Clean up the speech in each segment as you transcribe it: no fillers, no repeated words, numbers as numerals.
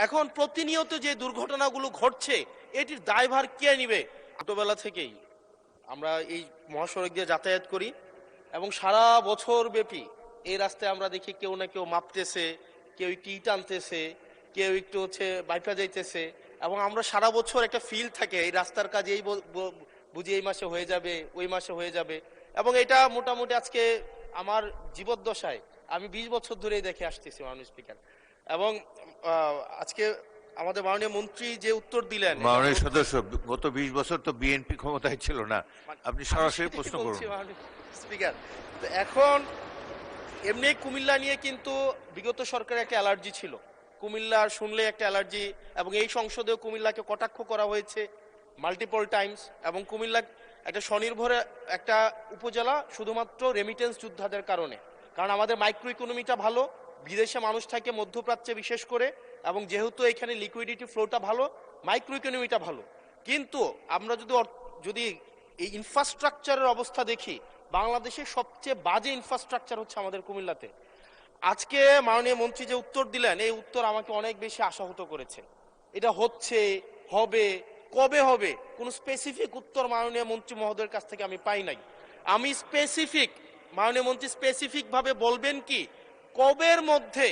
এখন প্রতিনিয়ত যে দুর্ঘটনাগুলো ঘটছে এটির দায়ভার কে নিবে? ছোটবেলা থেকেই আমরা এই মহাসড়ক দিয়ে যাতায়াত করি এবং সারা বছর ব্যাপী এই রাস্তায় আমরা দেখি কেউ না কেউ মাপতেছে, কেউ একটু ইট আনতেছে, কেউ একটু বাইপা যাইতেছে, এবং আমরা সারা বছর একটা ফিল থাকে এই রাস্তার কাজ এই বুঝি এই মাসে হয়ে যাবে, ওই মাসে হয়ে যাবে। এবং এটা মোটামুটি আজকে আমার জীবদ্দশায় আমি 20 বছর ধরেই দেখে আসতেছি মাননীয় স্পিকার। এবং আজকে আমাদের মাননীয় মন্ত্রী যে উত্তর দিলেন, মাননীয় সদস্য, গত 20 বছর তো বিএনপি ক্ষমতায় ছিল না, আপনি সরাসরি প্রশ্ন করুন। স্পিকার, এখন এমনি কুমিল্লা নিয়ে কিন্তু বিগত সরকারের একটা অ্যালার্জি ছিল, কুমিল্লা শুনলে একটা অ্যালার্জি, এবং এই সংসদেও কুমিল্লাকে কটাক্ষ করা হয়েছে মাল্টিপল টাইমস। এবং কুমিল্লা একটা স্বনির্ভর একটা উপজেলা শুধুমাত্র রেমিটেন্স যোদ্ধাদের কারণে, কারণ আমাদের মাইক্রো ইকোনমিটা ভালো, বিদেশে মানুষ থাকে মধ্যপ্রাচ্যে বিশেষ করে, এবং যেহেতু এখানে লিকুইডিটি ফ্লোটা ভালো, মাইক্রো ইকোনমিটা ভালো। কিন্তু আমরা যদি এই ইনফ্রাস্ট্রাকচারের অবস্থা দেখি, বাংলাদেশের সবচেয়ে বাজে ইনফ্রাস্ট্রাকচার হচ্ছে আমাদের কুমিল্লাতে। আজকে মাননীয় মন্ত্রী যে উত্তর দিলেন, এই উত্তর আমাকে অনেক বেশি আশাহত করেছে। এটা হচ্ছে, হবে, কবে হবে, কোনো স্পেসিফিক উত্তর মাননীয় মন্ত্রী মহোদয়ের কাছ থেকে আমি পাই নাই। আমি মাননীয় মন্ত্রী স্পেসিফিক ভাবে বলবেন কি কবের মধ্যে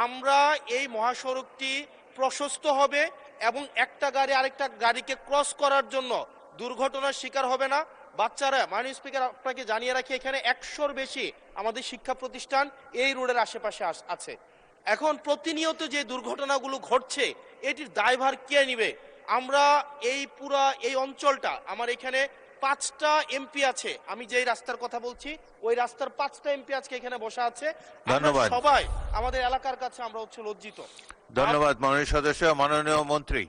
আমরা এই মহাসড়কটি প্রশস্ত হবে এবং একটা গাড়ি আরেকটা গাড়িকে ক্রস করার জন্য দুর্ঘটনার শিকার হবে না। বাচ্চারা, মাননীয় স্পিকার আপনাকে জানিয়ে রাখি, এখানে 100-র বেশি আমাদের শিক্ষা প্রতিষ্ঠান এই রোডের আশেপাশে আছে। এখন প্রতিনিয়ত যে দুর্ঘটনাগুলো ঘটছে এটির দায়ভার কে নিবে? আমরা এই অঞ্চলটা, আমার এখানে 5টা এমপি আছে, আমি যেই রাস্তার কথা বলছি ওই রাস্তার 5টা এমপি আজকে এখানে বসা আছে। ধন্যবাদ। সবাই আমাদের এলাকার কাছে আমরা লজ্জিত। ধন্যবাদ মাননীয় সদস্য। মাননীয় মন্ত্রী।